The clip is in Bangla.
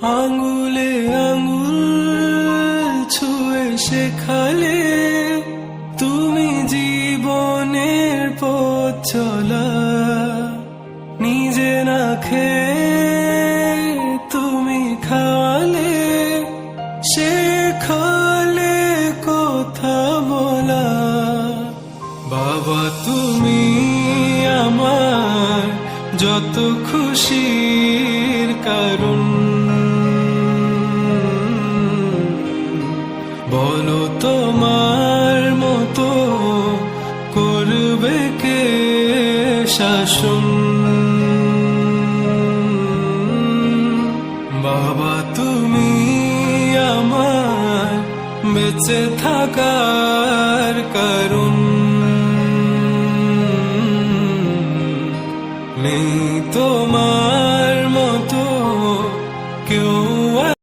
আঙুলে আঙুল ছুঁয়ে শেখালে তুমি জীবনের পথ চলা, নিজে না খেয়ে তুমি খাওয়ালে, শেখালে কথা বলা। বাবা তুমি আমার যত খুশির কারণ, বলো তোমার মতো করবে কে শাসন। বাবা তুমি আমার বেঁচে থাকার কারণ, নেই তোমার